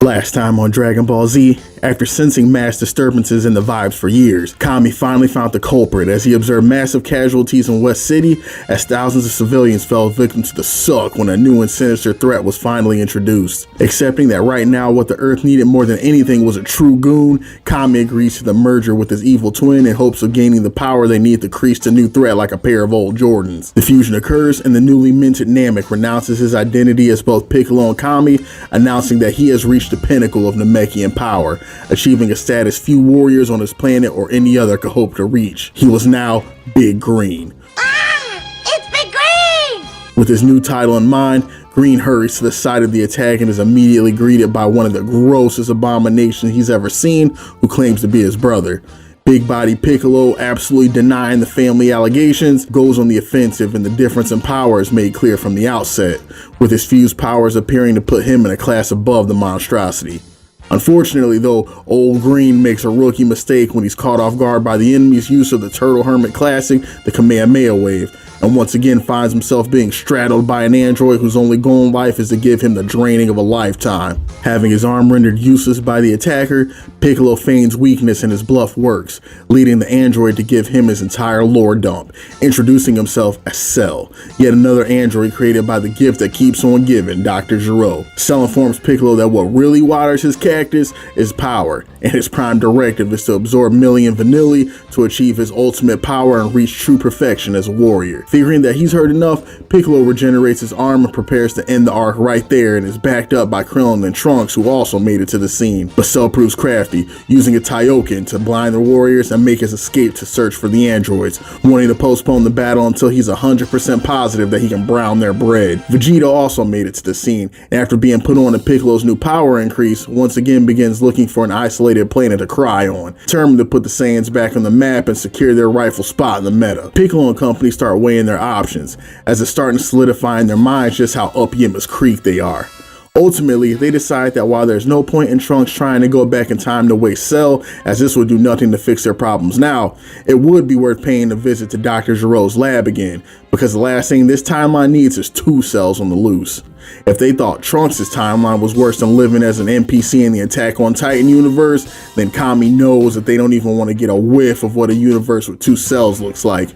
Last time on Dragon Ball Z, after sensing mass disturbances in the vibes for years, Kami finally found the culprit as he observed massive casualties in West City as thousands of civilians fell victim to the SUCC when a new and sinister threat was finally introduced. Accepting that right now what the Earth needed more than anything was a true goon, Kami agrees to the merger with his evil twin in hopes of gaining the power they need to crease the new threat like a pair of old Jordans. The fusion occurs and the newly minted Namek renounces his identity as both Piccolo and Kami, announcing that he has reached the pinnacle of Namekian power, achieving a status few warriors on his planet or any other could hope to reach. He was now Big Green. It's Big Green! With his new title in mind, Green hurries to the side of the attack and is immediately greeted by one of the grossest abominations he's ever seen, who claims to be his brother. Big body Piccolo, absolutely denying the family allegations, goes on the offensive, and the difference in power is made clear from the outset, with his fused powers appearing to put him in a class above the monstrosity. Unfortunately though, old Green makes a rookie mistake when he's caught off guard by the enemy's use of the Turtle Hermit classic, the Kamehameha wave, and once again finds himself being straddled by an android whose only goal in life is to give him the draining of a lifetime. Having his arm rendered useless by the attacker, Piccolo feigns weakness and his bluff works, leading the android to give him his entire lore dump, introducing himself as Cell, yet another android created by the gift that keeps on giving, Dr. Gero. Cell informs Piccolo that what really waters his cactus is power, and his prime directive is to absorb Millie and Vanilli to achieve his ultimate power and reach true perfection as a warrior. Figuring that he's heard enough, Piccolo regenerates his arm and prepares to end the arc right there and is backed up by Krillin and Trunks, who also made it to the scene. But Cell proves crafty, using a Taioken to blind the warriors and make his escape to search for the androids, wanting to postpone the battle until he's 100% positive that he can brown their bread. Vegeta also made it to the scene, and after being put on to Piccolo's new power increase, once again begins looking for an isolated planet to cry on, determined to put the Saiyans back on the map and secure their rightful spot in the meta. Piccolo and company start weighing their options, as it's starting to solidify in their minds just how up Yama's Creek they are. Ultimately, they decide that while there's no point in Trunks trying to go back in time to waste Cell, as this would do nothing to fix their problems now, it would be worth paying a visit to Dr. Gero's lab again, because the last thing this timeline needs is two Cells on the loose. If they thought Trunks' timeline was worse than living as an NPC in the Attack on Titan universe, then Kami knows that they don't even want to get a whiff of what a universe with two Cells looks like.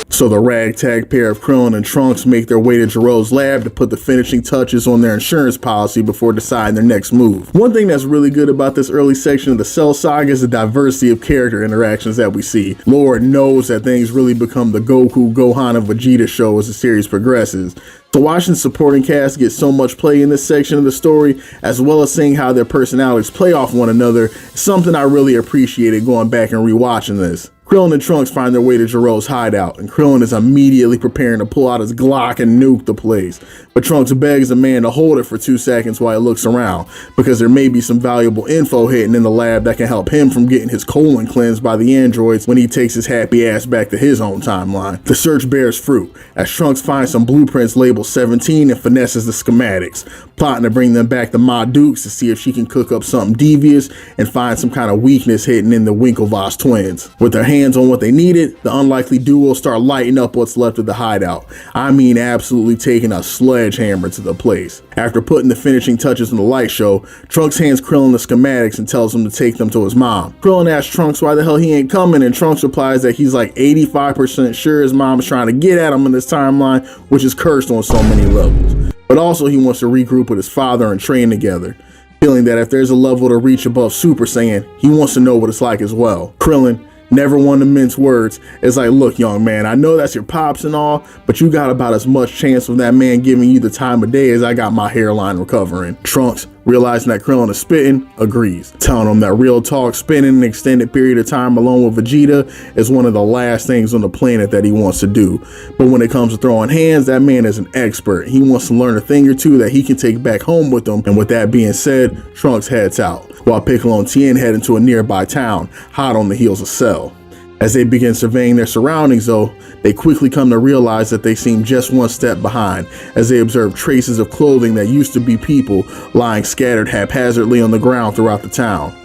So the ragtag pair of Krillin and Trunks make their way to Gero's lab to put the finishing touches on their insurance policy before deciding their next move. One thing that's really good about this early section of the Cell Saga is the diversity of character interactions that we see. Lord knows that things really become the Goku, Gohan, and Vegeta show as the series progresses. So watching the supporting cast get so much play in this section of the story, as well as seeing how their personalities play off one another, is something I really appreciated going back and rewatching this. Krillin and Trunks find their way to Gero's hideout, and Krillin is immediately preparing to pull out his Glock and nuke the place. But Trunks begs the man to hold it for 2 seconds while he looks around, because there may be some valuable info hidden in the lab that can help him from getting his colon cleansed by the androids when he takes his happy ass back to his own timeline. The search bears fruit, as Trunks finds some blueprints labeled 17 and finesses the schematics, plotting to bring them back to Ma Dukes to see if she can cook up something devious and find some kind of weakness hidden in the Winklevoss twins. With their hands on what they needed, the unlikely duo start lighting up what's left of the hideout. I mean absolutely taking a sledgehammer to the place. After putting the finishing touches on the light show, Trunks hands Krillin the schematics and tells him to take them to his mom. Krillin asks Trunks why the hell he ain't coming, and Trunks replies that he's like 85% sure his mom is trying to get at him in this timeline, which is cursed on so many levels. But also he wants to regroup with his father and train together, feeling that if there's a level to reach above Super Saiyan, he wants to know what it's like as well. Krillin, never one to mince words, is like, look young man, I know that's your pops and all, but you got about as much chance of that man giving you the time of day as I got my hairline recovering. Trunks, realizing that Krillin is spitting, agrees, telling him that real talk, spending an extended period of time alone with Vegeta is one of the last things on the planet that he wants to do. But when it comes to throwing hands, that man is an expert. He wants to learn a thing or two that he can take back home with him, and with that being said, Trunks heads out, while Piccolo and Tien head into a nearby town, hot on the heels of Cell. As they begin surveying their surroundings though, they quickly come to realize that they seem just one step behind, as they observe traces of clothing that used to be people lying scattered haphazardly on the ground throughout the town.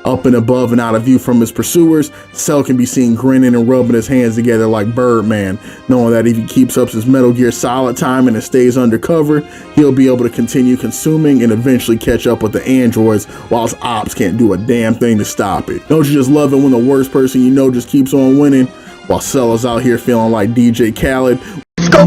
Up and above and out of view from his pursuers, Cell can be seen grinning and rubbing his hands together like Birdman, knowing that if he keeps up his Metal Gear Solid timing and stays undercover, he'll be able to continue consuming and eventually catch up with the androids while his ops can't do a damn thing to stop it. Don't you just love it when the worst person you know just keeps on winning? While Cell is out here feeling like DJ Khaled,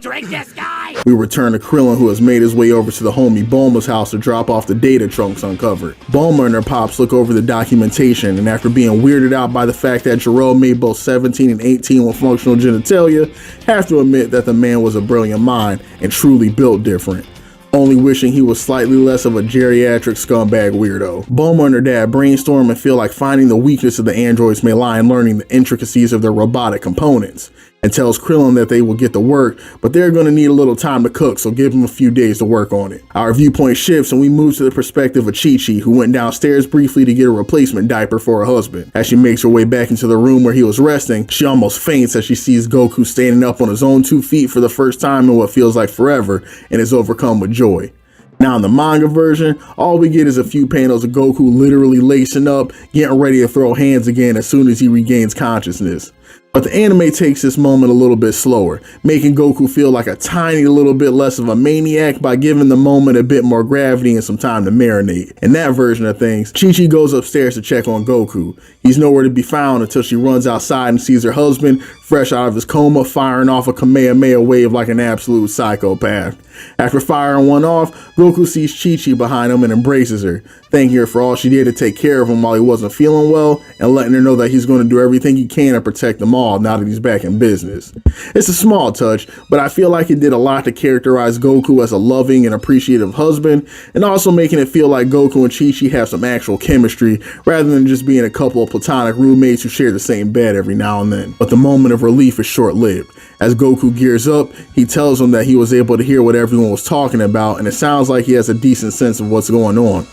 Drink this guy! we return to Krillin, who has made his way over to the homie Bulma's house to drop off the data trunks uncovered. Bulma and her pops look over the documentation, and after being weirded out by the fact that Jiro made both 17 and 18 with functional genitalia, have to admit that the man was a brilliant mind and truly built different. Only wishing he was slightly less of a geriatric scumbag weirdo. Bulma and her dad brainstorm and feel like finding the weakness of the androids may lie in learning the intricacies of their robotic components, and tells Krillin that they will get to work, but they're going to need a little time to cook, so give them a few days to work on it. Our viewpoint shifts and we move to the perspective of Chi-Chi, who went downstairs briefly to get a replacement diaper for her husband. As she makes her way back into the room where he was resting, she almost faints as she sees Goku standing up on his own 2 feet for the first time in what feels like forever and is overcome with joy. Now in the manga version, all we get is a few panels of Goku literally lacing up, getting ready to throw hands again as soon as he regains consciousness. But the anime takes this moment a little bit slower, making Goku feel like a tiny little bit less of a maniac by giving the moment a bit more gravity and some time to marinate. In that version of things, Chi-Chi goes upstairs to check on Goku. He's nowhere to be found until she runs outside and sees her husband, fresh out of his coma, firing off a Kamehameha wave like an absolute psychopath. After firing one off, Goku sees Chi-Chi behind him and embraces her, thanking her for all she did to take care of him while he wasn't feeling well, and letting her know that he's going to do everything he can to protect them all now that he's back in business. It's a small touch, but I feel like it did a lot to characterize Goku as a loving and appreciative husband, and also making it feel like Goku and Chi-Chi have some actual chemistry, rather than just being a couple of platonic roommates who share the same bed every now and then. But the moment of relief is short-lived. As Goku gears up, he tells him that he was able to hear what everyone was talking about, and it sounds like he has a decent sense of what's going on.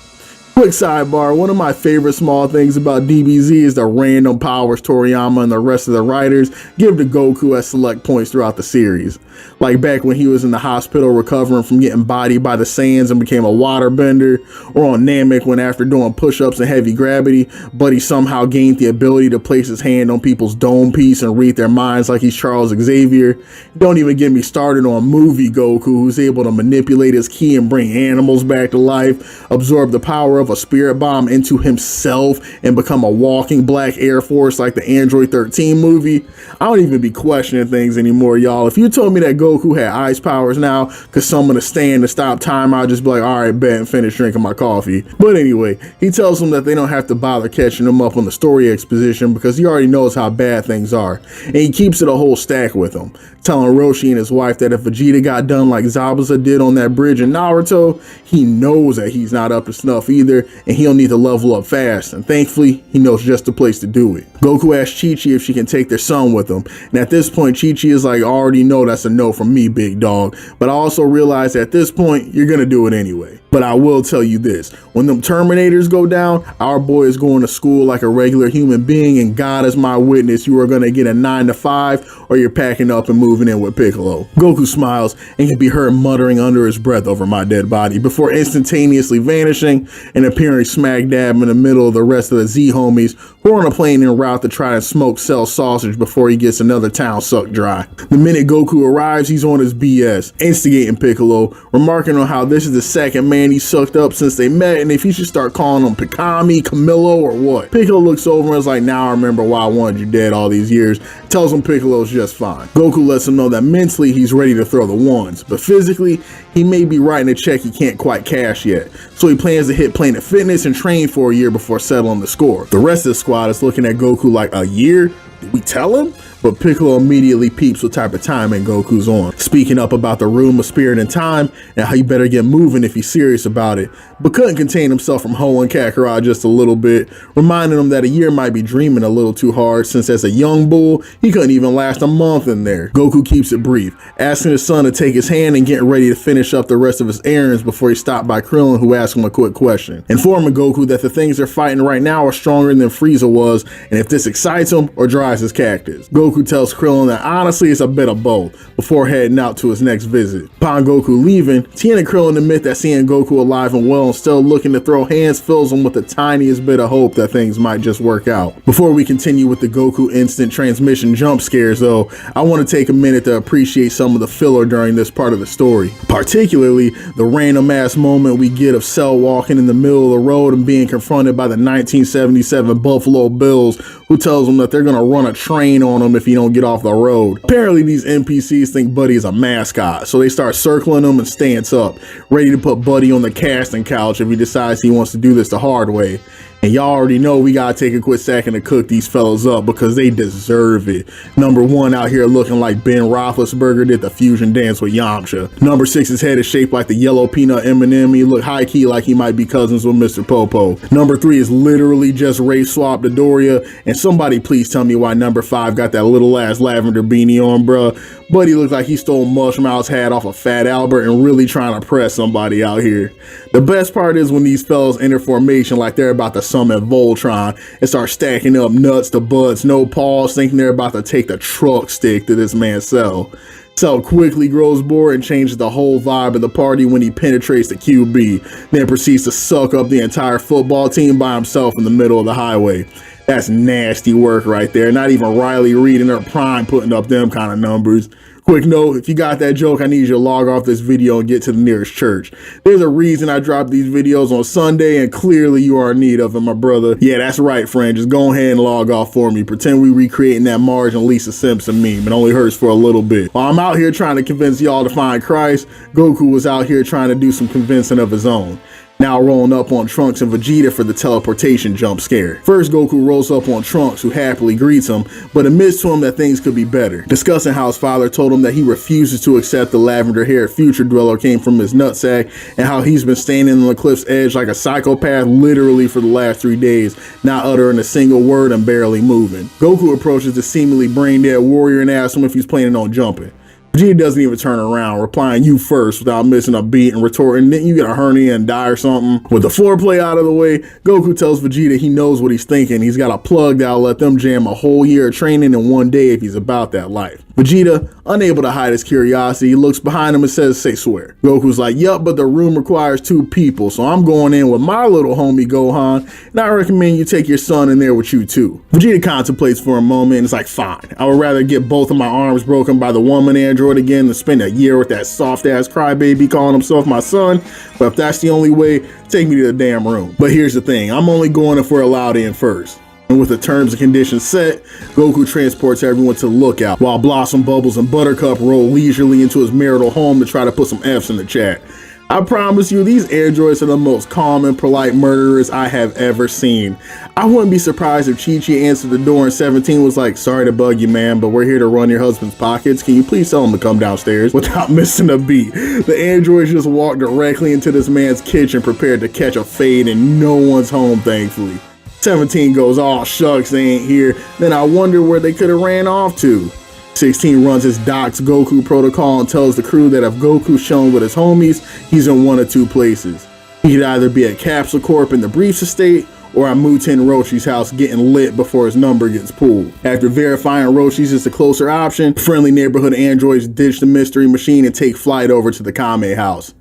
Quick sidebar, one of my favorite small things about DBZ is the random powers Toriyama and the rest of the writers give to Goku at select points throughout the series. Like back when he was in the hospital recovering from getting bodied by the Saiyans and became a waterbender, or on Namek when after doing push-ups and heavy gravity, Buddy somehow gained the ability to place his hand on people's dome piece and read their minds like he's Charles Xavier. Don't even get me started on movie Goku, who's able to manipulate his ki and bring animals back to life, absorb the power of a spirit bomb into himself, and become a walking black Air Force like the Android 13 movie. I don't even be questioning things anymore, y'all. If you told me that Goku had ice powers now, cause someone to stand to stop time, I'd just be like, all right, bet, and finish drinking my coffee. But anyway, he tells them that they don't have to bother catching him up on the story exposition because he already knows how bad things are, and he keeps it a whole stack with him, telling Roshi and his wife that if Vegeta got done like Zabuza did on that bridge in Naruto, he knows that he's not up to snuff either, and he'll need to level up fast, and thankfully, he knows just the place to do it. Goku asks Chi-Chi if she can take their son with them, and at this point, Chi-Chi is like, I already know that's a no from me, big dog, but I also realize at this point, you're gonna do it anyway. But I will tell you this, when them Terminators go down, our boy is going to school like a regular human being, and God is my witness, you are gonna get a 9 to 5, or you're packing up and moving in with Piccolo. Goku smiles and can be heard muttering under his breath over my dead body before instantaneously vanishing and appearing smack dab in the middle of the rest of the Z homies who are on a plane en route to try and smoke Cell sausage before he gets another town sucked dry. The minute Goku arrives, he's on his BS, instigating Piccolo, remarking on how this is the second man he sucked up since they met, and if he should start calling him Pikami, Camillo, or what. Piccolo looks over and is like, now I remember why I wanted you dead all these years, tells him Piccolo's just fine. Goku lets him know that mentally he's ready to throw the ones, but physically he may be writing a check he can't quite cash yet, so he plans to hit Planet Fitness and train for a year before settling the score. The rest of the squad is looking at Goku like, a year? Did we tell him? But Piccolo immediately peeps what type of timing Goku's on, speaking up about the room of spirit and time and how he better get moving if he's serious about it, but couldn't contain himself from hoeing Kakarot just a little bit, reminding him that a year might be dreaming a little too hard since as a young bull, he couldn't even last a month in there. Goku keeps it brief, asking his son to take his hand and getting ready to finish up the rest of his errands before he stopped by Krillin, who asked him a quick question, informing Goku that the things they're fighting right now are stronger than Frieza was, and if this excites him or dries his cactus. Goku Goku tells Krillin that honestly it's a bit of both before heading out to his next visit. Upon Goku leaving, Tien and Krillin admit that seeing Goku alive and well and still looking to throw hands fills them with the tiniest bit of hope that things might just work out. Before we continue with the Goku instant transmission jump scares though, I want to take a minute to appreciate some of the filler during this part of the story. Particularly the random ass moment we get of Cell walking in the middle of the road and being confronted by the 1977 Buffalo Bills, who tells him that they're gonna run a train on him if he don't get off the road. Apparently these NPCs think Buddy is a mascot, so they start circling him and stance up, ready to put Buddy on the casting couch if he decides he wants to do this the hard way. And y'all already know we gotta take a quick second to cook these fellas up because they deserve it. Number 1 out here looking like Ben Roethlisberger did the fusion dance with Yamcha. Number 6's head is shaped like the yellow peanut M&M. He look high key like he might be cousins with Mr. Popo. Number 3 is literally just race swap Dodoria. And somebody please tell me why number 5 got that little ass lavender beanie on, bruh. Buddy looks like he stole Mushmouth's hat off of Fat Albert and really trying to press somebody out here. The best part is when these fellas enter formation like they're about to summon Voltron and start stacking up nuts to butts, no pause, thinking they're about to take the truck stick to this man's Cell. Cell quickly grows bored and changes the whole vibe of the party when he penetrates the QB, then proceeds to suck up the entire football team by himself in the middle of the highway. That's nasty work right there. Not even Riley Reid in her prime putting up them kind of numbers. Quick note, if you got that joke, I need you to log off this video and get to the nearest church. There's a reason I drop these videos on Sunday, and clearly you are in need of it, my brother. Yeah, that's right, friend. Just go ahead and log off for me. Pretend we recreating that Marge and Lisa Simpson meme. It only hurts for a little bit. While I'm out here trying to convince y'all to find Christ, Goku was out here trying to do some convincing of his own. Now rolling up on Trunks and Vegeta for the teleportation jump scare. First, Goku rolls up on Trunks, who happily greets him, but admits to him that things could be better, discussing how his father told him that he refuses to accept the lavender-haired future dweller came from his nutsack, and how he's been standing on the cliff's edge like a psychopath literally for the last 3 days, not uttering a single word and barely moving. Goku approaches the seemingly brain-dead warrior and asks him if he's planning on jumping. Vegeta doesn't even turn around, replying "you first" without missing a beat and retorting, "Didn't you get a hernia and die or something?" With the foreplay out of the way, Goku tells Vegeta he knows what he's thinking. He's got a plug that'll let them jam a whole year of training in 1 day if he's about that life. Vegeta, unable to hide his curiosity, looks behind him and says, "Say swear." Goku's like, "Yup, but the room requires 2 people, so I'm going in with my little homie Gohan, and I recommend you take your son in there with you too." Vegeta contemplates for a moment and is like, "Fine, I would rather get both of my arms broken by the woman android again than spend a year with that soft ass crybaby calling himself my son, but if that's the only way, take me to the damn room." But here's the thing, I'm only going if we're allowed in first. And with the terms and conditions set, Goku transports everyone to the lookout, while Blossom, Bubbles, and Buttercup roll leisurely into his marital home to try to put some F's in the chat. I promise you, these androids are the most calm and polite murderers I have ever seen. I wouldn't be surprised if Chi-Chi answered the door and 17 was like, "Sorry to bug you, man, but we're here to run your husband's pockets. Can you please tell him to come downstairs?" Without missing a beat, the androids just walk directly into this man's kitchen prepared to catch a fade, and no one's home, thankfully. 17 goes, "Oh shucks, they ain't here." Then I wonder where they could have ran off to. 16 runs his Doc's Goku protocol and tells the crew that if Goku's shown with his homies, he's in 1 of 2 places. He could either be at Capsule Corp in the Briefs estate, or at Muten Roshi's house getting lit before his number gets pulled. After verifying Roshi's is the closer option, friendly neighborhood androids ditch the mystery machine and take flight over to the Kame house.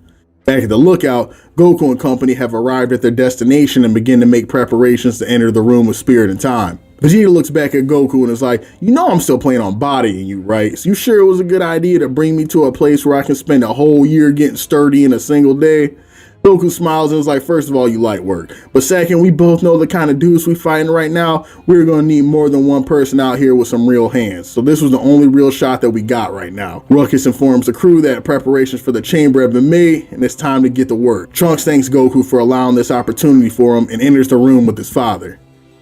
Back at the lookout, Goku and company have arrived at their destination and begin to make preparations to enter the room of spirit and time. Vegeta looks back at Goku and is like, "You know I'm still planning on bodying you, right? So you sure it was a good idea to bring me to a place where I can spend a whole year getting sturdy in a single day?" Goku smiles and is like, "First of all, you light work. But second, we both know the kind of dudes we fighting right now. We're going to need more than one person out here with some real hands. So this was the only real shot that we got right now." Ruckus informs the crew that preparations for the chamber have been made and it's time to get to work. Trunks thanks Goku for allowing this opportunity for him and enters the room with his father.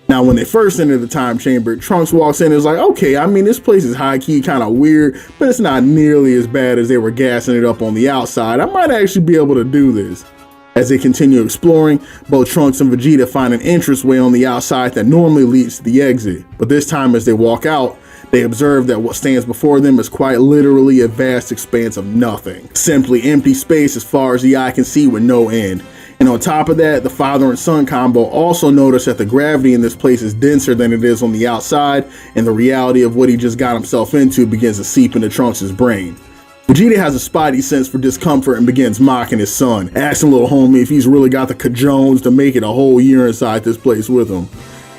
Now, when they first enter the time chamber, Trunks walks in and is like, "Okay, I mean, this place is high-key kind of weird, but it's not nearly as bad as they were gassing it up on the outside. I might actually be able to do this." As they continue exploring, both Trunks and Vegeta find an entranceway on the outside that normally leads to the exit. But this time as they walk out, they observe that what stands before them is quite literally a vast expanse of nothing. Simply empty space as far as the eye can see with no end. And on top of that, the father and son combo also notice that the gravity in this place is denser than it is on the outside, and the reality of what he just got himself into begins to seep into Trunks' brain. Vegeta has a spidey sense for discomfort and begins mocking his son, asking little homie if he's really got the cajones to make it a whole year inside this place with him.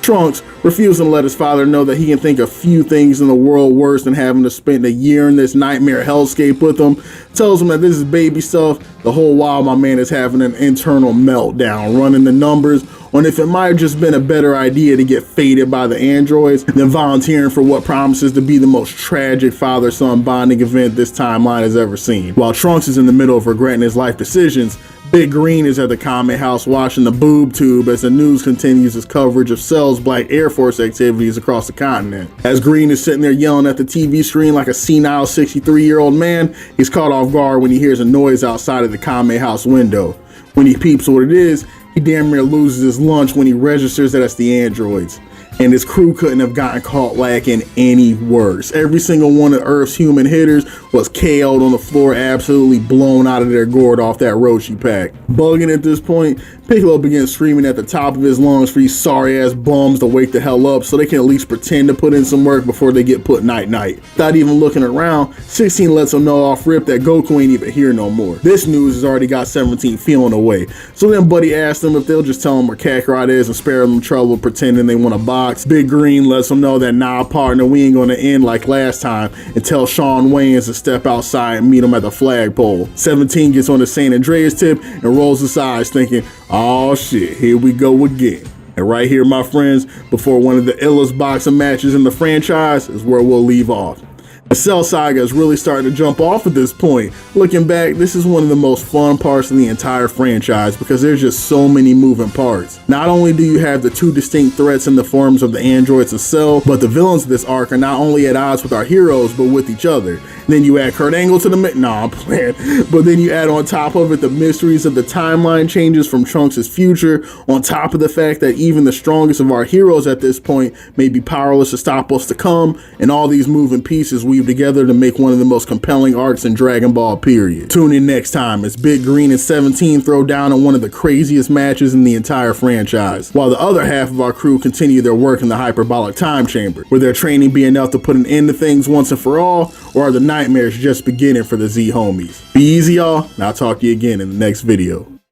Trunks, refusing to let his father know that he can think of few things in the world worse than having to spend a year in this nightmare hellscape with him, tells him that this is baby stuff, the whole while my man is having an internal meltdown, running the numbers on if it might have just been a better idea to get faded by the androids than volunteering for what promises to be the most tragic father-son bonding event this timeline has ever seen. While Trunks is in the middle of regretting his life decisions, Big Green is at the Kame house watching the boob tube as the news continues its coverage of Cell's Black Air Force activities across the continent. As Green is sitting there yelling at the TV screen like a senile 63-year-old man, he's caught off guard when he hears a noise outside of the Kame house window. When he peeps what it is, he damn near loses his lunch when he registers that it's the androids. And his crew couldn't have gotten caught lacking any worse. Every single one of Earth's human hitters was KO'd on the floor, absolutely blown out of their gourd off that Roshi pack. Bugging at this point, Piccolo begins screaming at the top of his lungs for these sorry ass bums to wake the hell up so they can at least pretend to put in some work before they get put night-night. Without even looking around, 16 lets him know off rip that Goku ain't even here no more. This news has already got 17 feeling away. So then Buddy asks them if they'll just tell him where Kakarot is and spare them trouble pretending they want a box. Big Green lets them know that nah partner, we ain't gonna end like last time, and tells Shawn Wayans to step outside and meet him at the flagpole. 17 gets on the San Andreas tip and rolls his eyes thinking, oh shit, here we go again. And right here, my friends, before one of the illest boxing matches in the franchise is where we'll leave off. The Cell saga is really starting to jump off at this point. Looking back, this is one of the most fun parts of the entire franchise because there's just so many moving parts. Not only do you have the two distinct threats in the forms of the androids and Cell, but the villains of this arc are not only at odds with our heroes, but with each other. And then you add Kurt Angle to the I'm playing. But then you add on top of it the mysteries of the timeline changes from Trunks' future, on top of the fact that even the strongest of our heroes at this point may be powerless to stop us to come, and all these moving pieces weave together to make one of the most compelling arcs in Dragon Ball period. Tune in next time as Big Green and 17 throw down on one of the craziest matches in the entire franchise, while the other half of our crew continue their work in the hyperbolic time chamber. Will their training be enough to put an end to things once and for all, or are the nightmares just beginning for the Z homies? Be easy, y'all, and I'll talk to you again in the next video.